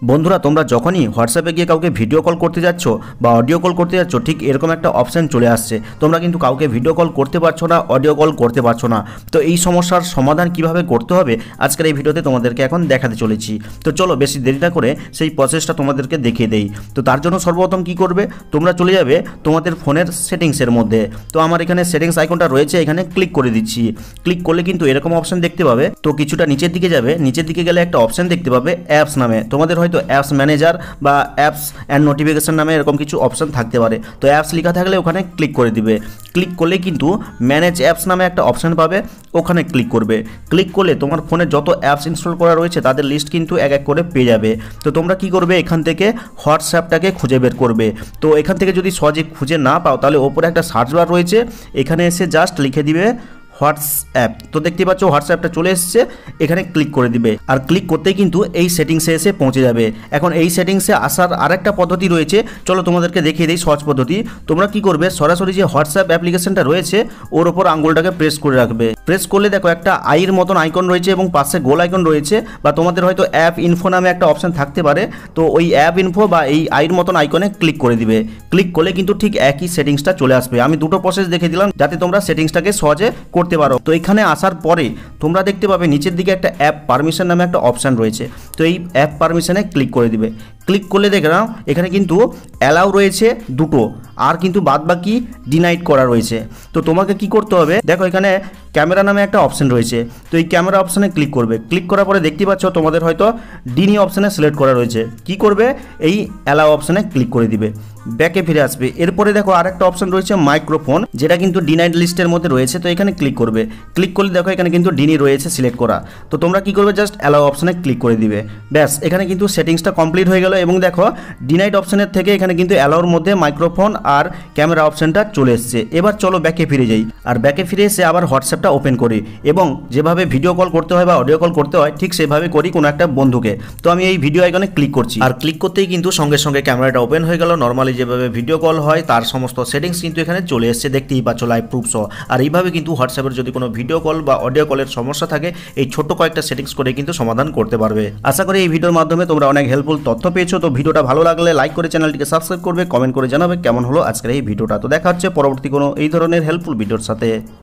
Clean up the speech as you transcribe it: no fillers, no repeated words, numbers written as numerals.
বন্ধুরা, তোমরা যখনই হোয়াটসঅ্যাপে গিয়ে কাউকে ভিডিও কল করতে যাচ্ছ বা অডিও কল করতে যাচ্ছ, ঠিক এরকম একটা অপশান চলে আসছে। তোমরা কিন্তু কাউকে ভিডিও কল করতে পারছো না, অডিও কল করতে পারছো না। তো এই সমস্যার সমাধান কিভাবে করতে হবে আজকের এই ভিডিওতে তোমাদেরকে এখন দেখাতে চলেছি। তো চলো বেশি দেরি না করে সেই প্রসেসটা তোমাদেরকে দেখিয়ে দেই। তো তার জন্য সর্বপ্রথম কি করবে, তোমরা চলে যাবে তোমাদের ফোনের সেটিংসের মধ্যে। তো আমার এখানে সেটিংস আইকনটা রয়েছে, এখানে ক্লিক করে দিচ্ছি। ক্লিক করলে কিন্তু এরকম অপশান দেখতে পাবে। তো কিছুটা নিচের দিকে যাবে, নিচের দিকে গেলে একটা অপশান দেখতে পাবে অ্যাপস নামে। তোমাদের হয়তো অ্যাপস ম্যানেজার বা অ্যাপস অ্যান্ড নোটিফিকেশন নামে এরকম কিছু অপশান থাকতে পারে। তো অ্যাপস লেখা থাকলে ওখানে ক্লিক করে দিবে। ক্লিক করলে কিন্তু ম্যানেজ অ্যাপস নামে একটা অপশান পাবে, ওখানে ক্লিক করবে। ক্লিক করলে তোমার ফোনে যত অ্যাপস ইনস্টল করা রয়েছে তাদের লিস্ট কিন্তু এক এক করে পেয়ে যাবে। তো তোমরা কি করবে, এখান থেকে হোয়াটসঅ্যাপটাকে খুঁজে বের করবে। তো এখান থেকে যদি সহজে খুঁজে না পাও তাহলে ওপরে একটা সার্চ বার রয়েছে, এখানে এসে জাস্ট লিখে দিবে হোয়াটসঅ্যাপ। তো দেখতে পাচ্ছ হোয়াটসঅ্যাপটা চলে এসেছে, এখানে ক্লিক করে দিবে। আর ক্লিক করতেই কিন্তু এই সেটিংসে এসে পৌঁছে যাবে। এখন এই সেটিংসে আসার আরেকটা পদ্ধতি রয়েছে, চলো তোমাদেরকে দেখিয়ে দিই সহজ পদ্ধতি। তোমরা কি করবে, সরাসরি যে হোয়াটসঅ্যাপ অ্যাপ্লিকেশনটা রয়েছে ওর ওপর আঙ্গুলটাকে প্রেস করে রাখবে। প্রেস করলে দেখো একটা আইয়ের মতন আইকন রয়েছে এবং পাশে গোল আইকন রয়েছে, বা তোমাদের হয়তো অ্যাপ ইনফো নামে একটা অপশান থাকতে পারে। তো ওই অ্যাপ ইনফো বা এই আইয়ের মতন আইকনে ক্লিক করে দিবে। ক্লিক করলে কিন্তু ঠিক একই সেটিংসটা চলে আসবে। আমি দুটো প্রসেস দেখে দিলাম যাতে তোমরা সেটিংসটাকে সহজে করতে পারো। তো এখানে আসার পরে তোমরা দেখতে পাবে নিচের দিকে একটা অ্যাপ পারমিশন নামে একটা অপশান রয়েছে। তো এই অ্যাপ পারমিশনে ক্লিক করে দিবে। ক্লিক করলে দেখলাম এখানে কিন্তু অ্যালাউ রয়েছে দুটো, আর কিন্তু বাদবাকি ডিনাইট করা রয়েছে। তো তোমাকে কি করতে হবে, দেখো এখানে ক্যামেরা নামে একটা অপশান রয়েছে। তো এই ক্যামেরা অপশানে ক্লিক করবে। ক্লিক করার পরে দেখতে পাচ্ছ তোমাদের হয়তো ডিনি অপশানে সিলেক্ট করা রয়েছে। কি করবে, এই অ্যালাউ অপশানে ক্লিক করে দিবে, ব্যাকে ফিরে আসবে। এরপরে দেখো আরেকটা অপশান রয়েছে মাইক্রোফোন, যেটা কিন্তু ডিনাইড লিস্টের মধ্যে রয়েছে। তো এখানে ক্লিক করবে। ক্লিক করলে দেখো এখানে কিন্তু ডিনি রয়েছে সিলেক্ট করা। তো তোমরা কি করবে, জাস্ট অ্যালাউ অপশানে ক্লিক করে দিবে। ব্যাস, এখানে কিন্তু সেটিংসটা কমপ্লিট হয়ে গেল। এবং দেখো ডিনাইড অপশানের থেকে এখানে কিন্তু অ্যালাউর মধ্যে মাইক্রোফোন আর ক্যামেরা অপশানটা চলে এসছে। এবার চলো ব্যাকে ফিরে যাই। আর ব্যাকে ফিরে এসে আবার হোয়াটসঅ্যাপটা ওপেন করি এবং যেভাবে ভিডিও কল করতে হয় বা অডিও কল করতে হয় ঠিক সেভাবে করি কোনো একটা বন্ধুকে। তো আমি এই ভিডিও আইকনে ক্লিক করছি, আর ক্লিক করতেই কিন্তু সঙ্গে সঙ্গে ক্যামেরাটা ওপেন হয়ে গেল। নর্মালি যেভাবে ভিডিও কল হয় তার সমস্ত সেটিংস কিন্তু এখানে চলে এসছে, দেখতেই পাচ্ছ লাইভ প্রুফ সহ। আর এইভাবে কিন্তু হোয়াটসঅ্যাপের যদি কোনো ভিডিও কল বা অডিও কলের সমস্যা থাকে এই ছোট্ট কয়েকটা সেটিংস করে কিন্তু সমাধান করতে পারবে। আশা করি এই ভিডিওর মাধ্যমে তোমরা অনেক হেল্পফুল তথ্য পেয়েছো। তো ভিডিওটা ভালো লাগলে লাইক করে চ্যানেলটিকে সাবস্ক্রাইব করবে, কমেন্ট করে জানাবে কেমন হলো আজকের এই ভিডিওটা। তো দেখা হচ্ছে পরবর্তী কোনো এই ধরনের হেল্পফুল ভিডিওর সাথে।